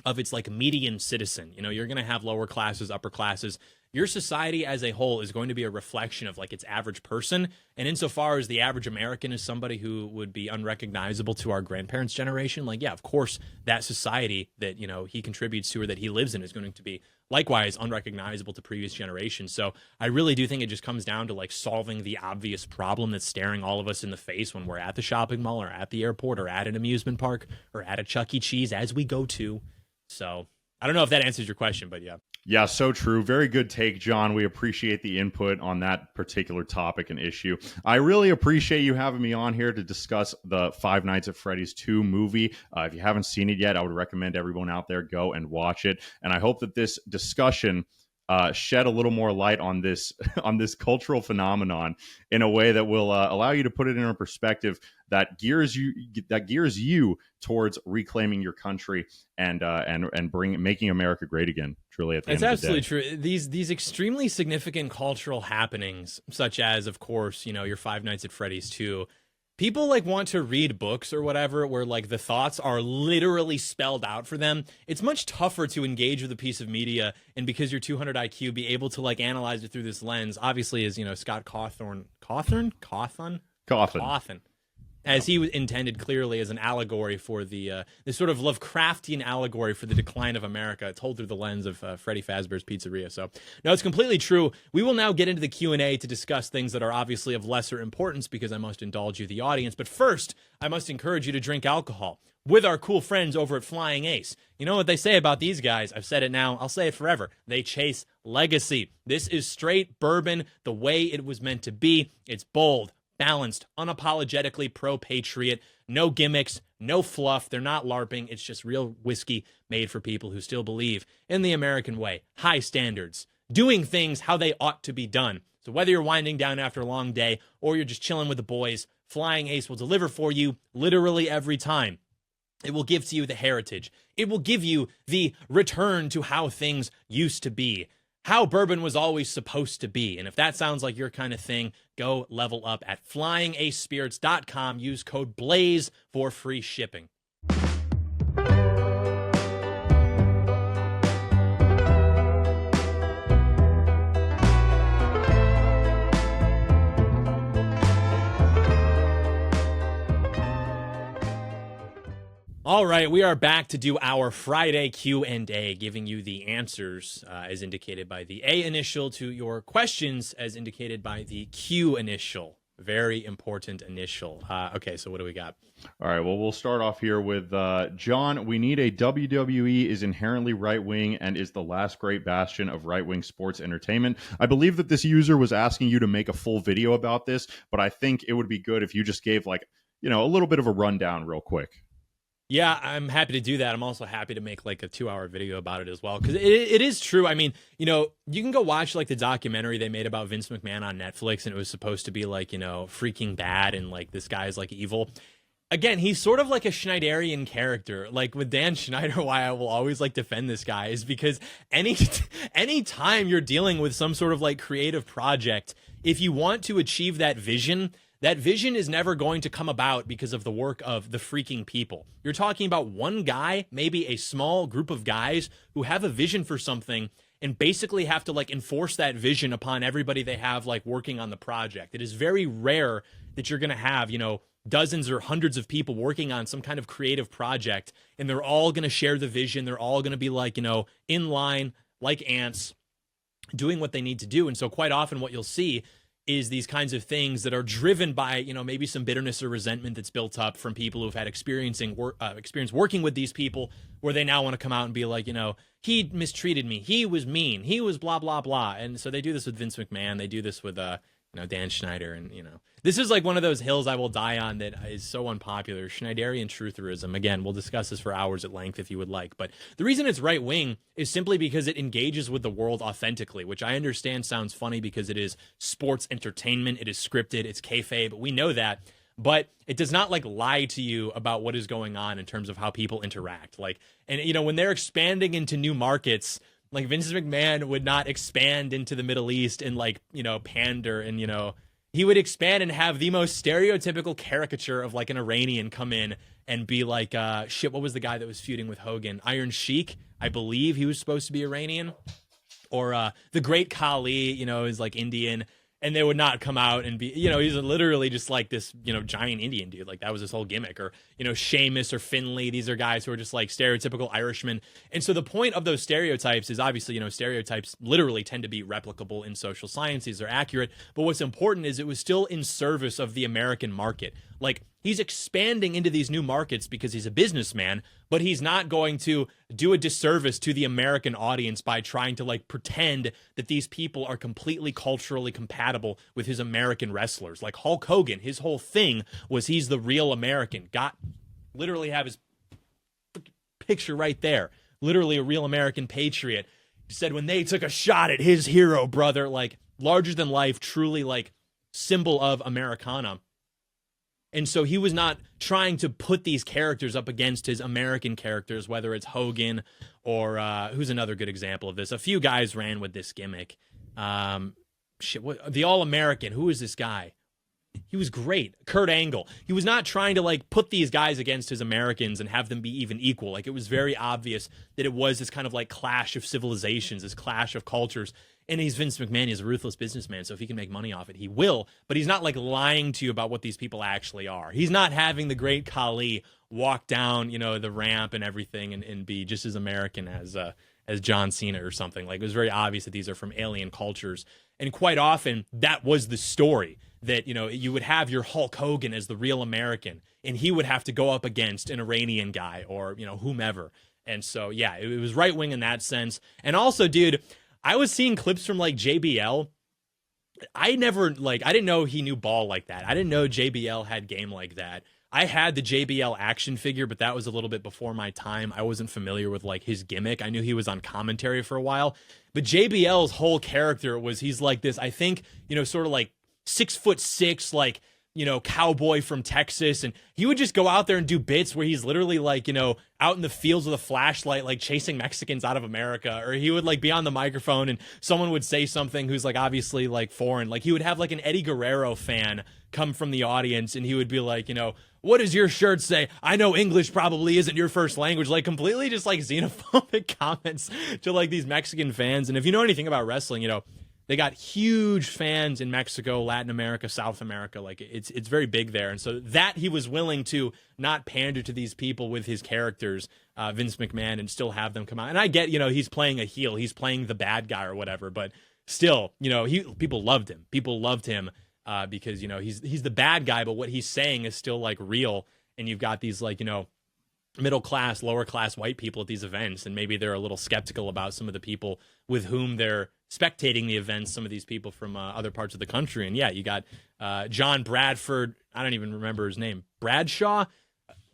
Speaker 1: of its like median citizen. You're going to have lower classes, upper classes. Your society as a whole is going to be a reflection of like its average person. And insofar as the average American is somebody who would be unrecognizable to our grandparents' generation, like, of course, that society that, he contributes to or that he lives in is going to be likewise unrecognizable to previous generations. So I really do think it just comes down to like solving the obvious problem that's staring all of us in the face when we're at the shopping mall or at the airport or at an amusement park or at a Chuck E. Cheese, as we go to. So I don't know if that answers your question, but yeah.
Speaker 2: Yeah, so true. Very good take, John. We appreciate the input on that particular topic and issue. I really appreciate you having me on here to discuss the Five Nights at Freddy's 2 movie. If you haven't seen it yet, I would recommend everyone out there go and watch it. And I hope that this discussion shed a little more light on this cultural phenomenon in a way that will allow you to put it in a perspective that gears you towards reclaiming your country and making America great again. Truly, at the end of the day.
Speaker 1: It's absolutely true. These extremely significant cultural happenings, such as, of course, your Five Nights at Freddy's 2. People like want to read books or whatever where like the thoughts are literally spelled out for them. It's much tougher to engage with a piece of media, and because you're 200 IQ, be able to like analyze it through this lens. Obviously, as Scott Cawthon. as he intended clearly as an allegory for the this sort of Lovecraftian allegory for the decline of America, told through the lens of Freddy Fazbear's Pizzeria. So, no, it's completely true. We will now get into the Q&A to discuss things that are obviously of lesser importance because I must indulge you, the audience. But first, I must encourage you to drink alcohol with our cool friends over at Flying Ace. You know what they say about these guys? I've said it now. I'll say it forever. They chase legacy. This is straight bourbon the way it was meant to be. It's bold, balanced, unapologetically pro-patriot, no gimmicks, no fluff. They're not LARPing. It's just real whiskey made for people who still believe in the American way. High standards, doing things how they ought to be done. So whether you're winding down after a long day or you're just chilling with the boys, Flying Ace will deliver for you literally every time. It will give to you the heritage. It will give you the return to how things used to be, how bourbon was always supposed to be. And if that sounds like your kind of thing, go level up at flyingacespirits.com. Use code BLAZE for free shipping. All right, we are back to do our Friday Q&A, giving you the answers as indicated by the A initial to your questions as indicated by the Q initial. Very important initial. Okay, so what do we got?
Speaker 2: All right, well, we'll start off here with John. We need a WWE is inherently right-wing and is the last great bastion of right-wing sports entertainment. I believe that this user was asking you to make a full video about this, but I think it would be good if you just gave, like, you know, a little bit of a rundown real quick.
Speaker 1: Yeah, I'm happy to do that. I'm also happy to make like a 2-hour video about it as well. Because it is true. I mean, you know, you can go watch like the documentary they made about Vince McMahon on Netflix. And it was supposed to be like, you know, freaking bad. And like this guy's like evil. Again, he's sort of like a Schneiderian character. Like with Dan Schneider, why I will always like defend this guy is because any time you're dealing with some sort of like creative project, if you want to achieve that vision is never going to come about because of the work of the freaking people. You're talking about one guy, maybe a small group of guys who have a vision for something and basically have to like enforce that vision upon everybody they have like working on the project. It is very rare that you're going to have, you know, dozens or hundreds of people working on some kind of creative project and they're all going to share the vision. They're all going to be like, you know, in line like ants doing what they need to do. And so quite often what you'll see is these kinds of things that are driven by, you know, maybe some bitterness or resentment that's built up from people who've had experience working with these people where they now want to come out and be like, you know, he mistreated me. He was mean. He was blah, blah, blah. And so they do this with Vince McMahon. They do this with, you know, Dan Schneider. And, you know, this is like one of those hills I will die on that is so unpopular. Schneiderian trutherism. Again, we'll discuss this for hours at length if you would like. But the reason it's right wing is simply because it engages with the world authentically, which I understand sounds funny because it is sports entertainment. It is scripted. It's kayfabe. We know that. But it does not like lie to you about what is going on in terms of how people interact. Like, and, you know, when they're expanding into new markets, like Vince McMahon would not expand into the Middle East and like, you know, pander and, you know, he would expand and have the most stereotypical caricature of like an Iranian come in and be like, shit, what was the guy that was feuding with Hogan? Iron Sheik, I believe he was supposed to be Iranian. Or the Great Khali, you know, is like Indian. And they would not come out and be, you know, he's literally just like this, you know, giant Indian dude. Like that was his whole gimmick. Or, you know, Sheamus or Finlay. These are guys who are just like stereotypical Irishmen. And so the point of those stereotypes is obviously, you know, stereotypes literally tend to be replicable in social science. These are accurate. But what's important is it was still in service of the American market. Like he's expanding into these new markets because he's a businessman, but he's not going to do a disservice to the American audience by trying to like pretend that these people are completely culturally compatible with his American wrestlers. Like Hulk Hogan, his whole thing was he's the real American. Got literally have his picture right there. Literally a real American patriot. He said when they took a shot at his hero brother, like larger than life, truly like symbol of Americana. And so he was not trying to put these characters up against his American characters, whether it's Hogan or who's another good example of this. A few guys ran with this gimmick. The All-American. Who is this guy? He was great. Kurt Angle. He was not trying to like put these guys against his Americans and have them be even equal. Like it was very obvious that it was this kind of like clash of civilizations, this clash of cultures. And he's Vince McMahon. He's a ruthless businessman. So if he can make money off it, he will. But he's not like lying to you about what these people actually are. He's not having the great Khali walk down, the ramp and everything and be just as American as John Cena or something. Like, it was very obvious that these are from alien cultures. And quite often that was the story, that, you would have your Hulk Hogan as the real American, and he would have to go up against an Iranian guy or, whomever. And so, yeah, it was right wing in that sense. And also, dude, I was seeing clips from like JBL. I didn't know he knew ball like that. I didn't know JBL had game like that. I had the JBL action figure, but that was a little bit before my time. I wasn't familiar with like his gimmick. I knew he was on commentary for a while, but JBL's whole character was, he's like this, I think, sort of like 6'6", like, cowboy from Texas. And he would just go out there and do bits where he's literally like, out in the fields with a flashlight, like chasing Mexicans out of America. Or he would like be on the microphone and someone would say something who's like obviously like foreign. Like he would have like an Eddie Guerrero fan come from the audience and he would be like, what does your shirt say? I know English probably isn't your first language. Like completely just like xenophobic comments to like these Mexican fans. And if you know anything about wrestling, they got huge fans in Mexico, Latin America, South America. Like it's very big there. And so that he was willing to not pander to these people with his characters, Vince McMahon, and still have them come out. And I get, he's playing a heel, he's playing the bad guy or whatever, but still, people loved him. People loved him because, he's the bad guy, but what he's saying is still like real. And you've got these like, middle class, lower class white people at these events, and maybe they're a little skeptical about some of the people with whom they're spectating the events, some of these people from other parts of the country. And yeah, you got John Bradford, I don't even remember his name, Bradshaw,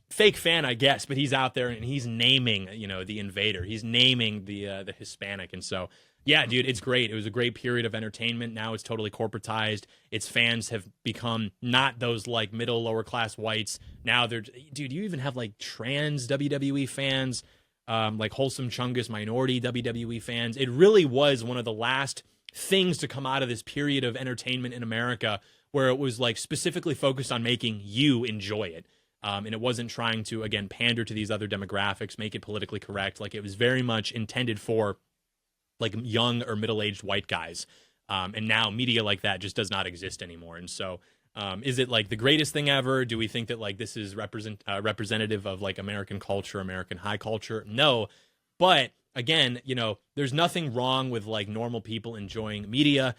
Speaker 1: fake fan, I guess, but he's out there and he's naming, the invader, he's naming the Hispanic. And so, yeah, dude, it's great. It was a great period of entertainment. Now it's totally corporatized. Its fans have become not those like middle, lower class whites. Now they're, dude, you even have like trans WWE fans, like Wholesome Chungus minority WWE fans. It really was one of the last things to come out of this period of entertainment in America where it was like specifically focused on making you enjoy it. And it wasn't trying to, again, pander to these other demographics, make it politically correct. Like it was very much intended for like young or middle-aged white guys. And now media like that just does not exist anymore. And so is it like the greatest thing ever? Do we think that like this is representative of like American culture, American high culture? No. But again, there's nothing wrong with like normal people enjoying media.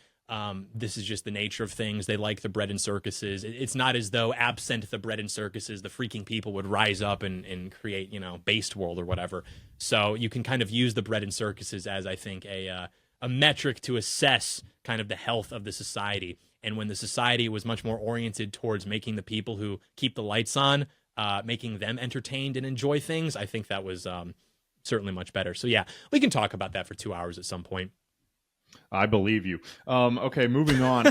Speaker 1: This is just the nature of things. They like the bread and circuses. It's not as though absent the bread and circuses, the freaking people would rise up and create, based world or whatever. So you can kind of use the bread and circuses as, I think, a metric to assess kind of the health of the society. And when the society was much more oriented towards making the people who keep the lights on, making them entertained and enjoy things, I think that was certainly much better. So yeah, we can talk about that for 2 hours at some point.
Speaker 2: I believe you. Okay, moving on.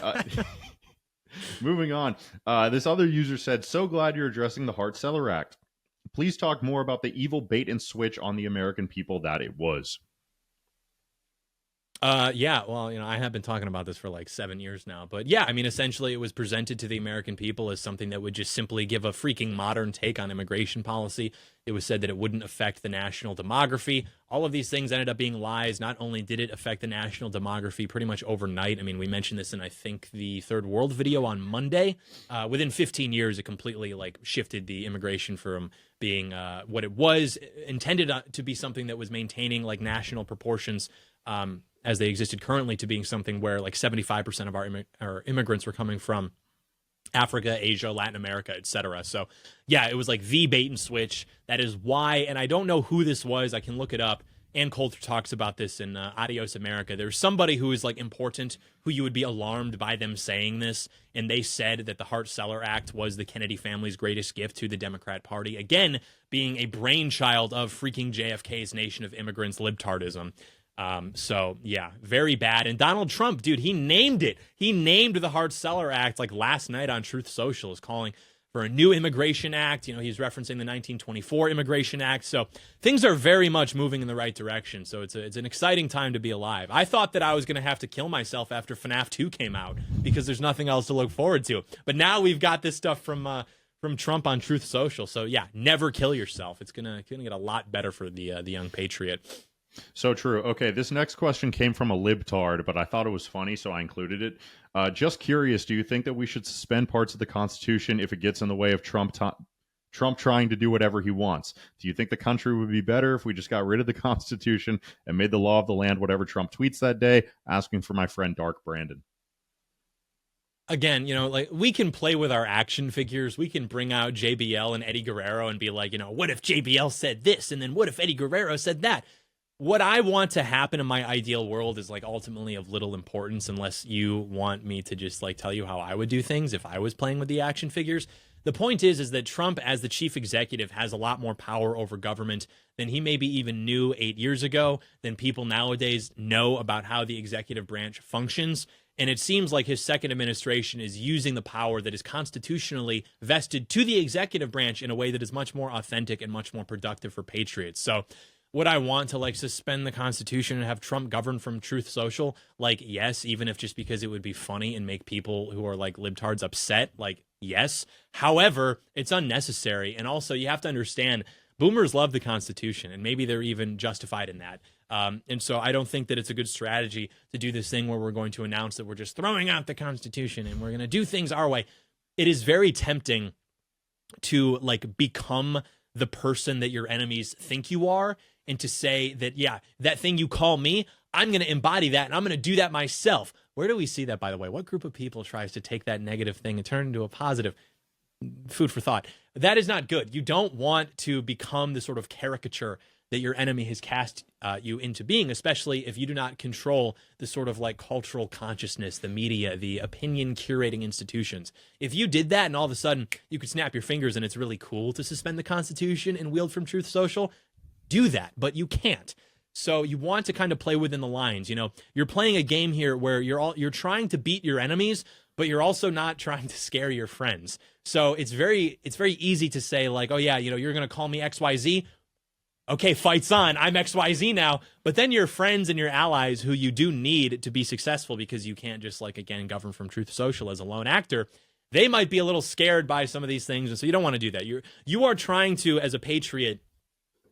Speaker 2: Moving on. This other user said, so glad you're addressing the Hart Celler Act. Please talk more about the evil bait and switch on the American people that it was.
Speaker 1: Yeah, well, I have been talking about this for like 7 years now, but yeah, I mean, essentially it was presented to the American people as something that would just simply give a freaking modern take on immigration policy. It was said that it wouldn't affect the national demography. All of these things ended up being lies. Not only did it affect the national demography pretty much overnight. I mean, we mentioned this in, I think, the Third World video on Monday. Within 15 years, it completely like shifted the immigration from being what it was intended to be, something that was maintaining like national proportions, as they existed currently, to being something where like 75% of our immigrants were coming from Africa, Asia, Latin America, etc. So yeah, it was like the bait and switch. That is why, and I don't know who this was. I can look it up. Ann Coulter talks about this in Adios America. There's somebody who is like important, who you would be alarmed by them saying this, and they said that the Hart-Celler Act was the Kennedy family's greatest gift to the Democrat Party. Again, being a brainchild of freaking JFK's Nation of Immigrants libtardism. So yeah, very bad. And Donald Trump, dude, he named it. He named the Hart-Celler Act like last night on Truth Social, is calling for a new immigration act. He's referencing the 1924 Immigration Act. So things are very much moving in the right direction. So it's an exciting time to be alive. I thought that I was going to have to kill myself after FNAF 2 came out because there's nothing else to look forward to. But now we've got this stuff from Trump on Truth Social. So yeah, never kill yourself. It's gonna get a lot better for the young patriot.
Speaker 2: So true. Okay, this next question came from a libtard, but I thought it was funny, so I included it. Just curious, do you think that we should suspend parts of the Constitution if it gets in the way of Trump trying to do whatever he wants? Do you think the country would be better if we just got rid of the Constitution and made the law of the land whatever Trump tweets that day? Asking for my friend Dark Brandon.
Speaker 1: Again, like we can play with our action figures. We can bring out JBL and Eddie Guerrero and be like, what if JBL said this? And then what if Eddie Guerrero said that? What I want to happen in my ideal world is like ultimately of little importance unless you want me to just like tell you how I would do things if I was playing with the action figures. The point is that Trump, as the chief executive, has a lot more power over government than he maybe even knew 8 years ago, than people nowadays know about how the executive branch functions. And it seems like his second administration is using the power that is constitutionally vested to the executive branch in a way that is much more authentic and much more productive for patriots. So would I want to like suspend the Constitution and have Trump govern from Truth Social? Like, yes, even if just because it would be funny and make people who are like libtards upset, like, yes. However, it's unnecessary. And also you have to understand boomers love the Constitution, and maybe they're even justified in that. And so I don't think that it's a good strategy to do this thing where we're going to announce that we're just throwing out the Constitution and we're going to do things our way. It is very tempting to like become the person that your enemies think you are, and to say that, yeah, that thing you call me, I'm going to embody that and I'm going to do that myself. Where do we see that, by the way? What group of people tries to take that negative thing and turn it into a positive? Food for thought. That is not good. You don't want to become the sort of caricature that your enemy has cast you into being, especially if you do not control the sort of like cultural consciousness, the media, the opinion curating institutions. If you did that and all of a sudden you could snap your fingers and it's really cool to suspend the Constitution and wield from Truth Social, do that, but you can't. So you want to kind of play within the lines. You're playing a game here where you're trying to beat your enemies, but you're also not trying to scare your friends. So it's very easy to say like, oh yeah, you're going to call me XYZ. Okay, fight's on. I'm XYZ now. But then your friends and your allies who you do need to be successful, because you can't just like, again, govern from Truth Social as a lone actor, they might be a little scared by some of these things. And so you don't want to do that. You are trying to, as a patriot,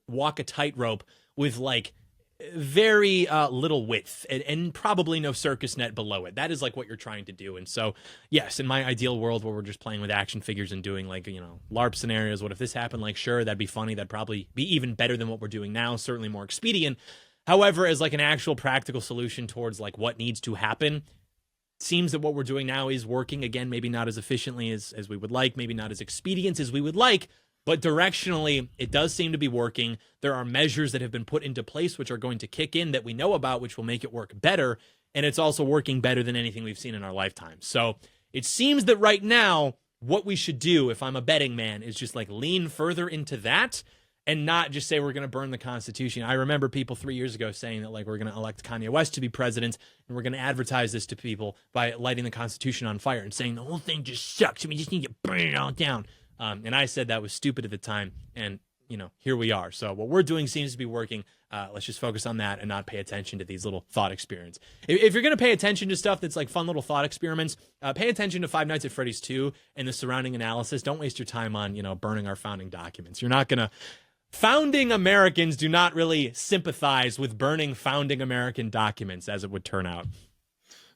Speaker 1: walk a tightrope with like very little width and probably no circus net below it. That is like what you're trying to do. And so, yes, in my ideal world where we're just playing with action figures and doing like, LARP scenarios, what if this happened? Like, sure, that'd be funny. That'd probably be even better than what we're doing now, certainly more expedient. However, as like an actual practical solution towards like what needs to happen, it seems that what we're doing now is working. Again, maybe not as efficiently as we would like, maybe not as expedient as we would like, but directionally, it does seem to be working. There are measures that have been put into place which are going to kick in that we know about, which will make it work better. And it's also working better than anything we've seen in our lifetime. So it seems that right now, what we should do, if I'm a betting man, is just like lean further into that and not just say we're going to burn the Constitution. I remember people 3 years ago saying that like we're going to elect Kanye West to be president and we're going to advertise this to people by lighting the Constitution on fire and saying the whole thing just sucks and we just need to burn it all down. And I said that was stupid at the time, and here we are. So what we're doing seems to be working. Let's just focus on that and not pay attention to these little thought experiments. If you're going to pay attention to stuff that's like fun little thought experiments, pay attention to Five Nights at Freddy's 2 and the surrounding analysis. Don't waste your time on burning our founding documents. You're not going to. Founding Americans do not really sympathize with burning founding American documents, as it would turn out.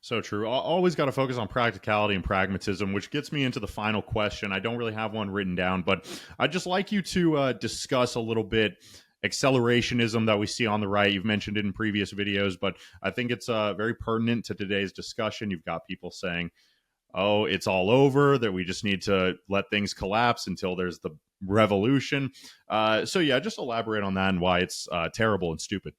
Speaker 2: So true. Always got to focus on practicality and pragmatism, which gets me into the final question. I don't really have one written down, but I'd just like you to discuss a little bit accelerationism that we see on the right. You've mentioned it in previous videos, but I think it's very pertinent to today's discussion. You've got people saying, oh, it's all over, that we just need to let things collapse until there's the revolution. So yeah, just elaborate on that and why it's terrible and stupid.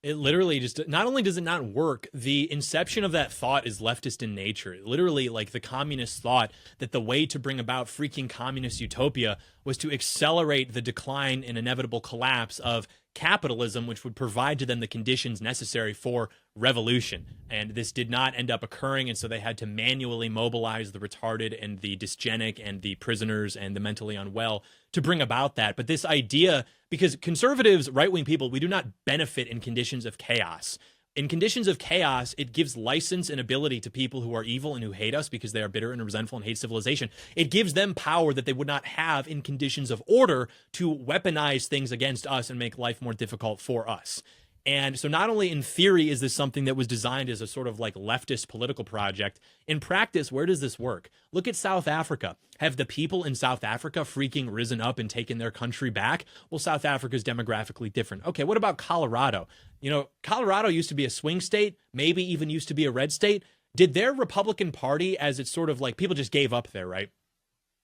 Speaker 1: It literally just, not only does it not work, the inception of that thought is leftist in nature. Literally, like the communists thought that the way to bring about freaking communist utopia was to accelerate the decline and inevitable collapse of capitalism, which would provide to them the conditions necessary for revolution. And this did not end up occurring, and so they had to manually mobilize the retarded and the dysgenic and the prisoners and the mentally unwell to bring about that. But this idea, because conservatives, right-wing people, we do not benefit in conditions of chaos. In conditions of chaos, it gives license and ability to people who are evil and who hate us because they are bitter and resentful and hate civilization. It gives them power that they would not have in conditions of order to weaponize things against us and make life more difficult for us. And so not only in theory is this something that was designed as a sort of like leftist political project, in practice, where does this work? Look at South Africa. Have the people in South Africa freaking risen up and taken their country back? Well, South Africa is demographically different. Okay, what about Colorado? You know, Colorado used to be a swing state, maybe even used to be a red state. Did their Republican Party, as it's sort of like people just gave up there, right?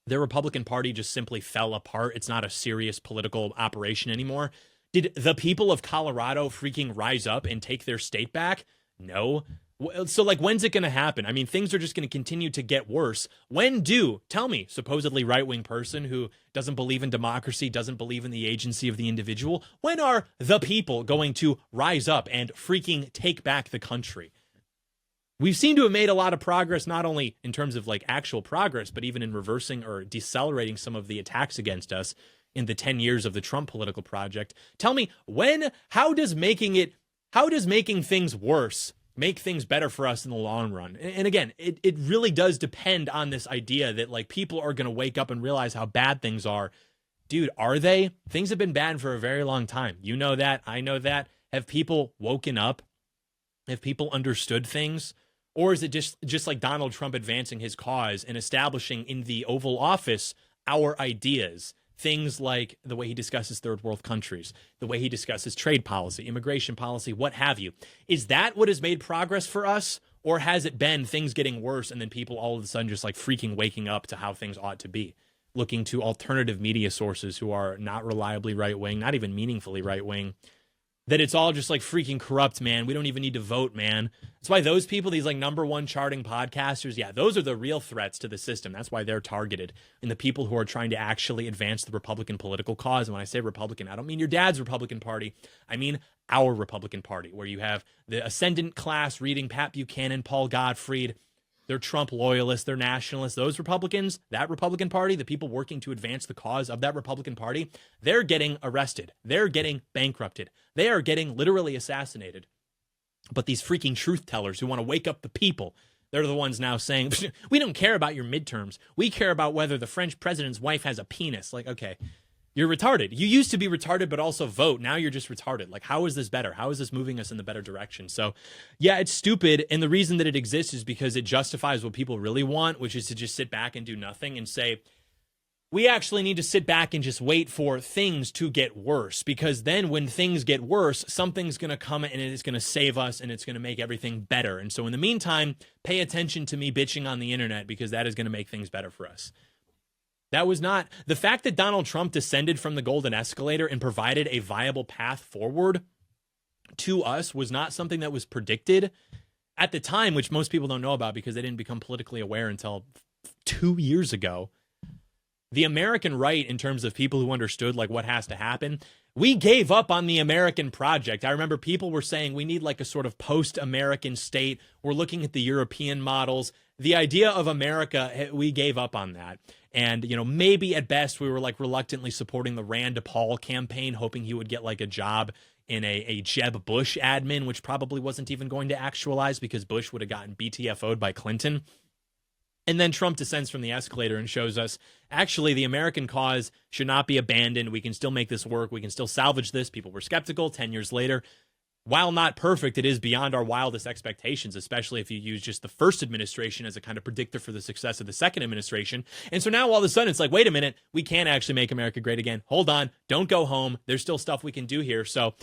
Speaker 1: Their Republican Party just simply fell apart. It's not a serious political operation anymore. Did the people of Colorado freaking rise up and take their state back? No. So, like, when's it going to happen? I mean, things are just going to continue to get worse. When do, tell me, supposedly right-wing person who doesn't believe in democracy, doesn't believe in the agency of the individual, when are the people going to rise up and freaking take back the country? We've seemed to have made a lot of progress, not only in terms of like actual progress, but even in reversing or decelerating some of the attacks against us in the 10 years of the Trump political project. Tell me, how does making things worse make things better for us in the long run? And again, it really does depend on this idea that like people are going to wake up and realize how bad things are. Dude, are they? Things have been bad for a very long time. You know that. I know that. Have people woken up? Have people understood things? Or is it just like Donald Trump advancing his cause and establishing in the Oval Office our ideas? Things like the way he discusses third world countries, the way he discusses trade policy, immigration policy, what have you. Is that what has made progress for us? Or has it been things getting worse and then people all of a sudden just like freaking waking up to how things ought to be? Looking to alternative media sources who are not reliably right-wing, not even meaningfully right-wing, that it's all just like freaking corrupt, man. We don't even need to vote, man. That's why those people, these like #1 charting podcasters, yeah, those are the real threats to the system. That's why they're targeted. And the people who are trying to actually advance the Republican political cause. And when I say Republican, I don't mean your dad's Republican Party. I mean our Republican Party, where you have the ascendant class reading Pat Buchanan, Paul Gottfried. They're Trump loyalists, they're nationalists. Those Republicans, that Republican Party, the people working to advance the cause of that Republican Party, they're getting arrested. They're getting bankrupted. They are getting literally assassinated. But these freaking truth tellers who want to wake up the people, they're the ones now saying, we don't care about your midterms. We care about whether the French president's wife has a penis. Like, okay, you're retarded. You used to be retarded, but also vote. Now you're just retarded. Like, how is this better? How is this moving us in the better direction? So, yeah, it's stupid. And the reason that it exists is because it justifies what people really want, which is to just sit back and do nothing and say, we actually need to sit back and just wait for things to get worse. Because then when things get worse, something's going to come and it's going to save us and it's going to make everything better. And so in the meantime, pay attention to me bitching on the internet because that is going to make things better for us. That was not the fact that Donald Trump descended from the golden escalator and provided a viable path forward to us was not something that was predicted at the time, which most people don't know about because they didn't become politically aware until 2 years ago. The American right, in terms of people who understood like what has to happen, we gave up on the American project. I remember people were saying we need like a sort of post-American state. We're looking at the European models. The idea of America, we gave up on that. And, you know, maybe at best we were like reluctantly supporting the Rand Paul campaign, hoping he would get like a job in a Jeb Bush admin, which probably wasn't even going to actualize because Bush would have gotten BTFO'd by Clinton. And then Trump descends from the escalator and shows us, actually, the American cause should not be abandoned. We can still make this work. We can still salvage this. People were skeptical 10 years later. While not perfect, it is beyond our wildest expectations, especially if you use just the first administration as a kind of predictor for the success of the second administration. And so now all of a sudden it's like, wait a minute, we can actually make America great again. Hold on, don't go home. There's still stuff we can do here. So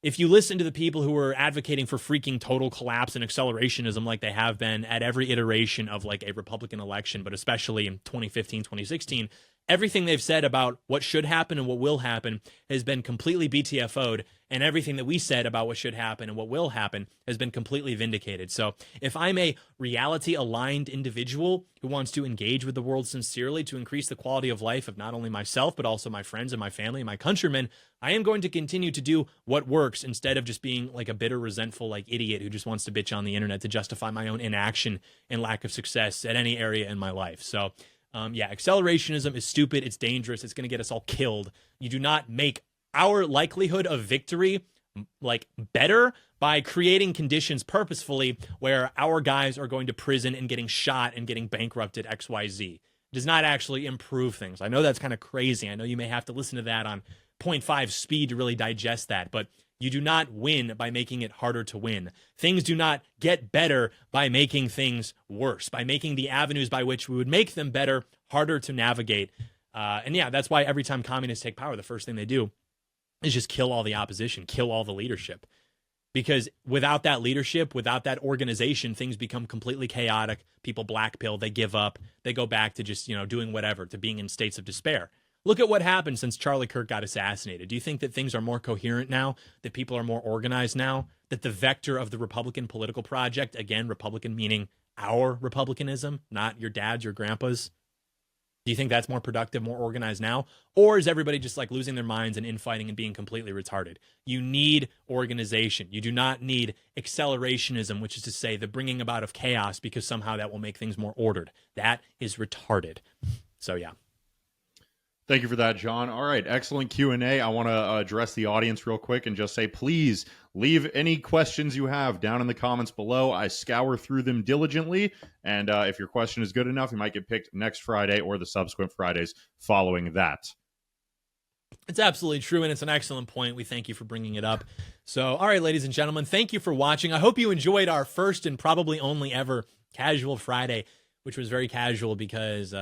Speaker 1: if you listen to the people who are advocating for freaking total collapse and accelerationism like they have been at every iteration of like a Republican election, but especially in 2015, 2016, everything they've said about what should happen and what will happen has been completely BTFO'd, and everything that we said about what should happen and what will happen has been completely vindicated. So if I'm a reality-aligned individual who wants to engage with the world sincerely to increase the quality of life of not only myself, but also my friends and my family and my countrymen, I am going to continue to do what works instead of just being like a bitter, resentful, like idiot who just wants to bitch on the internet to justify my own inaction and lack of success at any area in my life. So yeah, accelerationism is stupid. It's dangerous. It's going to get us all killed. You do not make our likelihood of victory like better by creating conditions purposefully where our guys are going to prison and getting shot and getting bankrupted XYZ. It does not actually improve things. I know that's kind of crazy. I know you may have to listen to that on 0.5 speed to really digest that, but You do not win by making it harder to win. Things do not get better by making things worse, by making the avenues by which we would make them better harder to navigate. And yeah, that's why every time communists take power, the first thing they do is just kill all the opposition, kill all the leadership. Because without that leadership, without that organization, things become completely chaotic. People blackpill, they give up, they go back to just, doing whatever, to being in states of despair. Look at what happened since Charlie Kirk got assassinated. Do you think that things are more coherent now, that people are more organized now, that the vector of the Republican political project, again, Republican meaning our Republicanism, not your dad's, your grandpa's, do you think that's more productive, more organized now? Or is everybody just like losing their minds and infighting and being completely retarded? You need organization. You do not need accelerationism, which is to say the bringing about of chaos because somehow that will make things more ordered. That is retarded. So yeah.
Speaker 2: Thank you for that, John. All right, excellent Q&A. I want to address the audience real quick and just say, please leave any questions you have down in the comments below. I scour through them diligently, and if your question is good enough, you might get picked next Friday or the subsequent Fridays following that.
Speaker 1: It's absolutely true, and it's an excellent point. We thank you for bringing it up. So, all right, ladies and gentlemen, thank you for watching. I hope you enjoyed our first and probably only ever Casual Friday, which was very casual because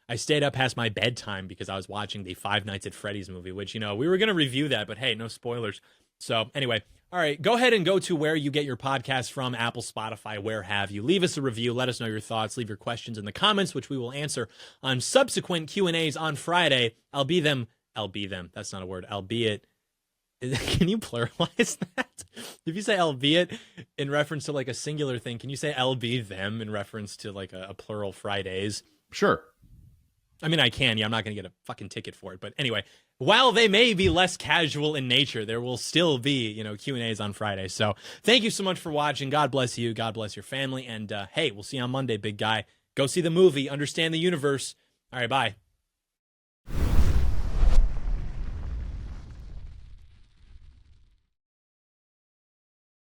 Speaker 1: I stayed up past my bedtime because I was watching the Five Nights at Freddy's movie, which, we were going to review that, but hey, no spoilers. So anyway, all right, go ahead and go to where you get your podcasts from, Apple, Spotify, where have you. Leave us a review. Let us know your thoughts. Leave your questions in the comments, which we will answer on subsequent Q&As on Friday. That's not a word. Albeit. Can you pluralize that? If you say albeit in reference to like a singular thing, can you say LB them in reference to like a plural Fridays?
Speaker 2: Sure.
Speaker 1: I mean, I can. Yeah, I'm not going to get a fucking ticket for it. But anyway, while they may be less casual in nature, there will still be, Q&As on Friday. So thank you so much for watching. God bless you. God bless your family. And hey, we'll see you on Monday, big guy. Go see the movie. Understand the universe. All right, bye.